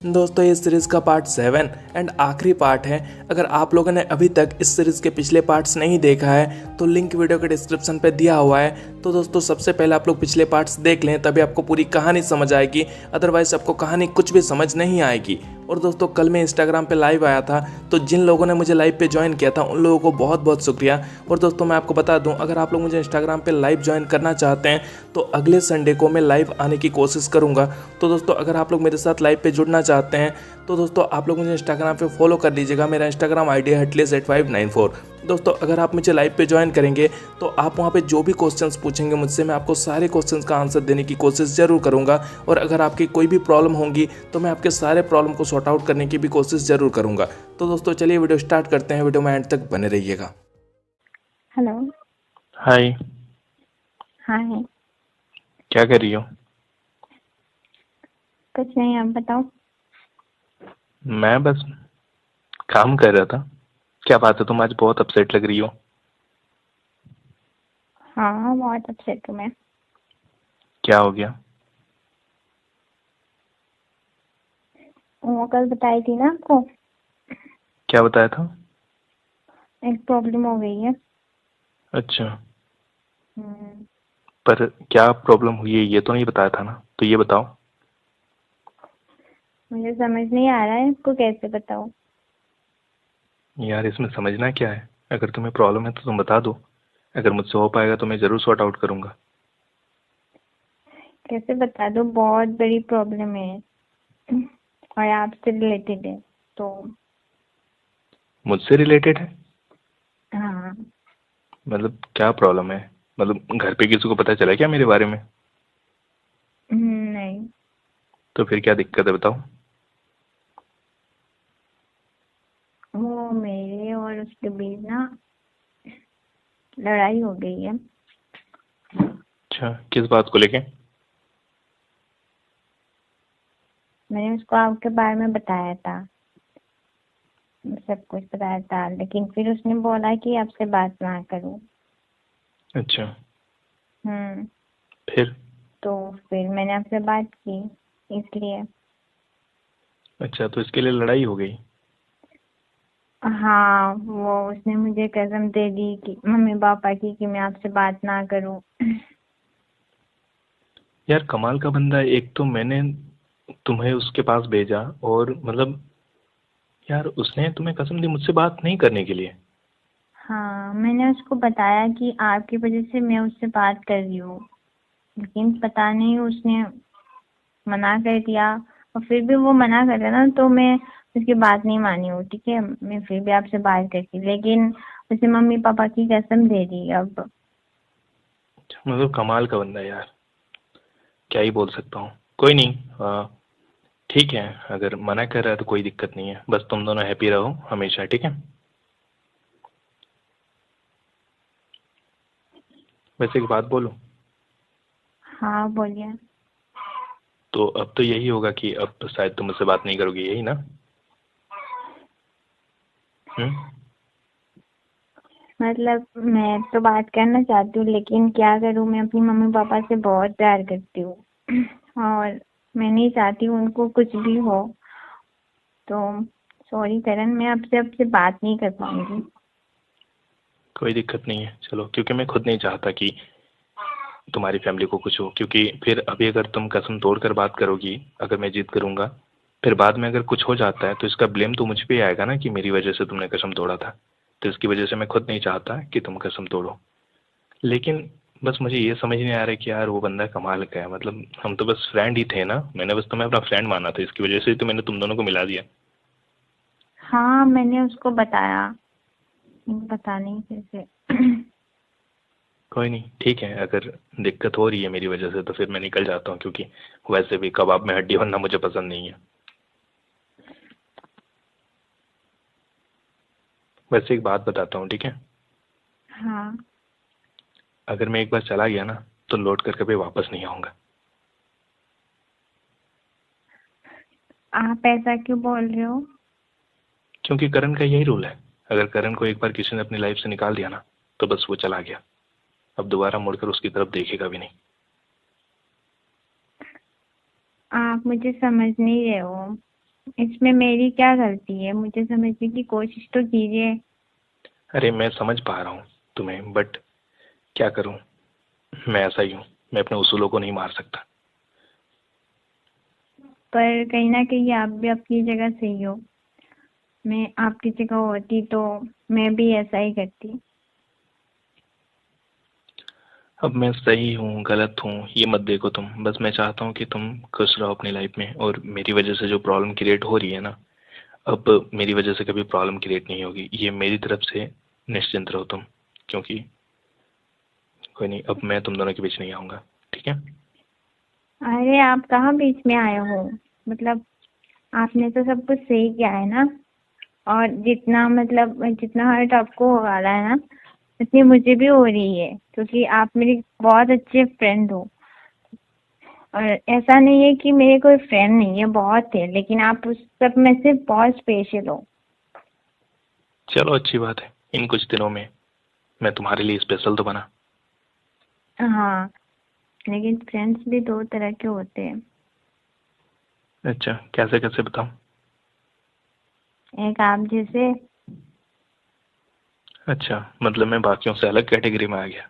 दोस्तों ये सीरीज़ का पार्ट 7 एंड आखिरी पार्ट है। अगर आप लोगों ने अभी तक इस सीरीज़ के पिछले पार्ट्स नहीं देखा है तो लिंक वीडियो के डिस्क्रिप्शन पे दिया हुआ है। तो दोस्तों सबसे पहले आप लोग पिछले पार्ट्स देख लें, तभी आपको पूरी कहानी समझ आएगी, अदरवाइज आपको कहानी कुछ भी समझ नहीं आएगी। और दोस्तों कल मैं इंस्टाग्राम पे लाइव आया था, तो जिन लोगों ने मुझे लाइव पे ज्वाइन किया था उन लोगों को बहुत बहुत शुक्रिया। और दोस्तों मैं आपको बता दूं, अगर आप लोग मुझे इंस्टाग्राम पे लाइव ज्वाइन करना चाहते हैं तो अगले संडे को मैं लाइव आने की कोशिश करूंगा। तो दोस्तों अगर आप लोग मेरे साथ लाइव पे जुड़ना चाहते हैं तो दोस्तों आप लोग मुझे इंस्टाग्राम पे फॉलो कर लीजिएगा। मेरा इंस्टाग्राम आईडी है @8594। दोस्तों अगर आप मुझे लाइव पे ज्वाइन करेंगे तो आप वहाँ पे जो भी क्वेश्चंस पूछेंगे मुझसे, मैं आपको सारे क्वेश्चंस का आंसर देने की कोशिश ज़रूर करूँगा। और अगर आपकी कोई भी प्रॉब्लम होंगी तो मैं आपके सारे प्रॉब्लम को सॉर्ट आउट करने की भी कोशिश ज़रूर करूँगा। तो दोस्तों चलिए वीडियो स्टार्ट करते हैं, वीडियो में एंड तक बने रहिएगा। हेलो। हाय। हाय। क्या कर रही हो? कुछ नहीं, आप बताओ। मैं बस काम कर रहा था। क्या बात है, तुम आज बहुत अपसेट लग रही हो। हाँ, बहुत अपसेट हूँ मैं। क्या हो गया? वो कल बताई थी ना आपको, क्या बताया था? एक प्रॉब्लम हो गई है। अच्छा, हम्म, पर क्या प्रॉब्लम हुई है ये तो नहीं बताया था ना, तो ये बताओ। मुझे समझ नहीं आ रहा है आपको कैसे बताऊँ। यार इसमें समझना क्या है? अगर तुम्हें प्रॉब्लम है तो तुम बता दो। अगर मुझसे हो पाएगा तो मैं ज़रूर सॉर्ट आउट करूँगा। कैसे बता दो, बहुत बड़ी प्रॉब्लम है और आपसे रिलेटेड है तो। मुझसे रिलेटेड है? हाँ। मतलब क्या प्रॉब्लम है? मतलब घर पे किसी को पता चला क्या मेरे बारे में? नहीं। तो फिर क्या दिक्कत है बताओ। वो मेरे और उसके बीच ना लड़ाई हो गई है। अच्छा, किस बात को लेके? मैंने उसको आपके बारे में बताया था, सब कुछ बताया था, लेकिन फिर उसने बोला कि आपसे बात ना करूं। अच्छा, हम्म फिर? तो फिर मैंने आपसे बात की इसलिए। अच्छा, तो इसके लिए लड़ाई हो गई? हाँ, वो उसने मुझे कसम दे दी कि मम्मी पापा की कि मैं आपसे बात ना करूं। यार कमाल का बंदा है। एक तो मैंने तुम्हें उसके पास भेजा और मतलब यार उसने तुम्हें कसम दी मुझसे बात नहीं करने के लिए। हाँ, मैंने उसको बताया कि आपकी वजह से मैं उससे बात कर रही हूँ, लेकिन पता नहीं उसने मना कर दिया। और फिर भी वो मना कर रहा ना, तो मैं उसकी बात नहीं मानी हूँ। ठीक है, मैं फिर भी आपसे बात करती, लेकिन उसे मम्मी पापा की कसम दे दी अब। मतलब कमाल का बंदा है यार, क्या ही बोल सकता हूँ। कोई नहीं, ठीक है। अगर मना कर रहा है तो कोई दिक्कत नहीं है, बस तुम दोनों हैप्पी रहो हमेशा, ठीक है। वैसे एक बात बोलूँ? हाँ, बोलिए। तो अब तो यही होगा कि अब तो शायद तुम मुझसे बात नहीं करोगी, यही ना? हम्म। मतलब मैं तो बात करना चाहती हूँ, लेकिन क्या करूँ, मैं अपनी मम्मी पापा से बहुत प्यार करती हूँ और मैं नहीं चाहती हूँ उनको कुछ भी हो। तो सॉरी करण, मैं आपसे आपसे बात नहीं कर पाऊंगी। कोई दिक्कत नहीं है, चलो, क्योंकि मैं खुद नहीं चाहता कि तुम्हारी फैमिली को कुछ हो। क्योंकि फिर अभी अगर तुम कसम तोड़ कर बात करोगी, अगर मैं जिद करूंगा, फिर बाद में अगर कुछ हो जाता है तो इसका ब्लेम तो मुझ पे ही आएगा ना कि मेरी वजह से तुमने कसम तोड़ा था। तो इसकी वजह से मैं खुद नहीं चाहता कि तुम कसम तोड़ो। लेकिन बस मुझे ये समझ नहीं आ रहा है कि यार वो बंदा कमाल का है। मतलब हम तो बस फ्रेंड ही थे ना, मैंने बस तुम्हें अपना फ्रेंड माना था, इसकी वजह से ही तो मैंने तुम दोनों को मिला दिया। हाँ, मैंने उसको बताया, पता नहीं कैसे कोई नहीं, ठीक है। अगर दिक्कत हो रही है मेरी वजह से तो फिर मैं निकल जाता हूँ, क्योंकि वैसे भी कबाब में हड्डी बनना मुझे पसंद नहीं है। वैसे एक बात बताता हूँ, ठीक है। हाँ। अगर मैं एक बार चला गया ना तो लौट कर कभी वापस नहीं आऊँगा। आप ऐसा क्यों बोल रहे हो? क्योंकि करण का यही रूल है। अगर करण को एक बार किसी ने अपनी लाइफ से निकाल दिया ना तो बस वो चला गया। अब दोबारा मुड़कर उसकी तरफ देखेगा भी नहीं। आप मुझे समझ नहीं रहे हो। इसमें मेरी क्या गलती है? मुझे समझने की कोशिश तो कीजिए। अरे मैं समझ पा रहा हूँ तुम्हें, बट क्या करूँ, मैं ऐसा ही हूँ, मैं अपने उसूलों को नहीं मार सकता। पर कहीं ना कहीं आप भी अपनी जगह सही हो। मैं आपकी जगह होती तो मैं भी ऐसा ही करती। अब मैं सही हूँ गलत हूँ ये मत देखो तुम, बस मैं चाहता हूँ कि तुम खुश रहो अपनी लाइफ में, और मेरी वजह से जो प्रॉब्लम क्रिएट हो रही है ना, अब मेरी वजह से कभी प्रॉब्लम क्रिएट नहीं होगी, ये मेरी तरफ से निश्चिंत रहो तुम, क्योंकि कोई नहीं, अब मैं तुम दोनों के बीच नहीं आऊँगा, ठीक है। अरे आप कहाँ बीच में आए हो? मतलब आपने तो सब कुछ सही किया है ना। और जितना हर्ट आपको हो रहा है ना, उतनी मुझे भी हो रही है, क्योंकि आप मेरी बहुत अच्छे फ्रेंड हो। और ऐसा नहीं है कि मेरे कोई फ्रेंड नहीं है, बहुत है, लेकिन आप उस सब में से बहुत स्पेशल हो। चलो अच्छी बात है, इन कुछ दिनों में मैं तुम्हारे लिए स्पेशल तो बना। हाँ, लेकिन फ्रेंड्स भी दो तरह के होते हैं। अच्छा, कैसे कैसे बताऊँ। एक आप जैसे। अच्छा, मतलब मैं बाकियों से अलग कैटेगरी में आ गया।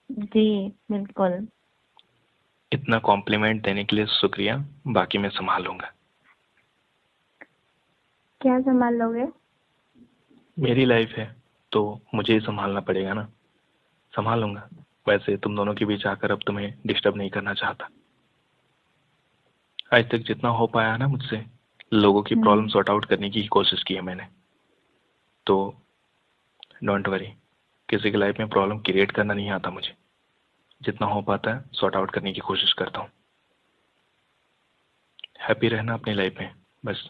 जी बिल्कुल। इतना कॉम्प्लीमेंट देने के लिए शुक्रिया, बाकी मैं संभाल लूँगा। क्या संभाल लोगे? मेरी लाइफ है तो मुझे ही संभालना पड़ेगा ना, संभाल लूँगा। वैसे तुम दोनों के बीच आकर अब तुम्हें डिस्टर्ब नहीं करना चाहता। आज तक जितना हो पाया ना मुझसे, लोगों की प्रॉब्लम सॉर्ट आउट करने की कोशिश की है मैंने, तो डोंट वरी, किसी की लाइफ में प्रॉब्लम क्रिएट करना नहीं आता मुझे, जितना हो पाता है सॉर्ट आउट करने की कोशिश करता हूँ। हैप्पी रहना अपनी लाइफ में बस।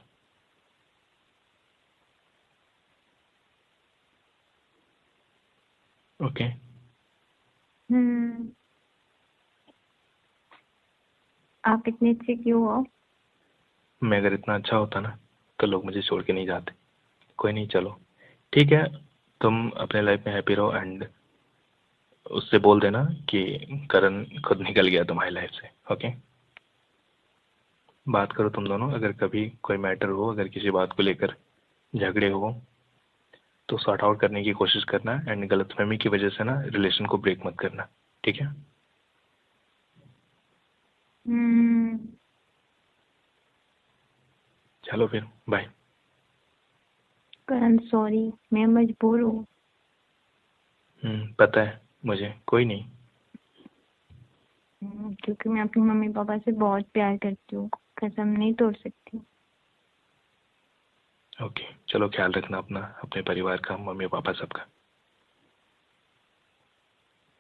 ओके। आप इतने अच्छे क्यों हो? मैं अगर इतना अच्छा होता ना तो लोग मुझे छोड़ के नहीं जाते। कोई नहीं, चलो ठीक है, तुम अपने लाइफ में हैप्पी रहो, एंड उससे बोल देना कि करण खुद निकल गया तुम्हारी लाइफ से। ओके, बात करो तुम दोनों, अगर कभी कोई मैटर हो, अगर किसी बात को लेकर झगड़े हो तो सॉर्ट आउट करने की कोशिश करना, एंड गलतफहमी की वजह से ना रिलेशन को ब्रेक मत करना, ठीक है। चलो फिर बाय। करण सॉरी, मैं मजबूर हूँ। पता है मुझे, कोई नहीं। क्योंकि मैं अपनी मम्मी पापा से बहुत प्यार करती हूँ, कसम नहीं तोड़ सकती। ओके, चलो ख्याल रखना अपना, अपने परिवार का, मम्मी पापा सबका।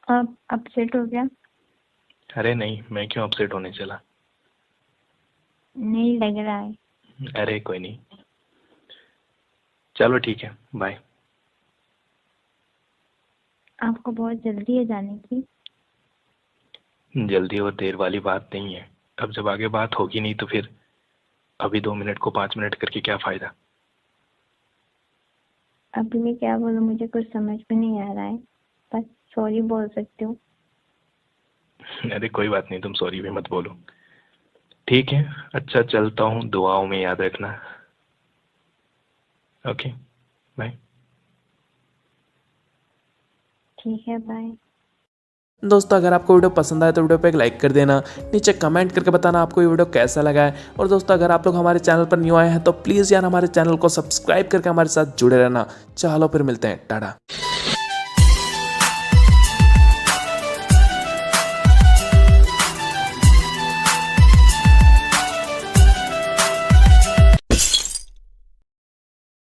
आप अपसेट हो गया? अरे नहीं, मैं क्यों अपसेट होने चला। नहीं लग रहा है। अरे कोई नहीं, चलो ठीक है, बाय। आपको बहुत जल्दी है जाने की? जल्दी और देर वाली बात नहीं है, अब जब आगे बात होगी नहीं तो फिर अभी 2 मिनट को 5 मिनट करके क्या फायदा। अभी मैं क्या बोलूँ, मुझे कुछ समझ में नहीं आ रहा है। बस सॉरी बोल सकती हूँ। अरे कोई बात नहीं, तुम सॉरी भी मत बोलो, ठीक है। अच्छा चलता हूँ, दुआओं में याद रखना। Okay bye. ठीक है, बाय। दोस्तों अगर आपको वीडियो पसंद आए तो वीडियो पे एक लाइक कर देना, नीचे कमेंट करके बताना आपको ये वीडियो कैसा लगा है। और दोस्तों अगर आप लोग हमारे चैनल पर न्यू आए हैं तो प्लीज़ यार हमारे चैनल को सब्सक्राइब करके हमारे साथ जुड़े रहना। चलो फिर मिलते हैं, टाटा।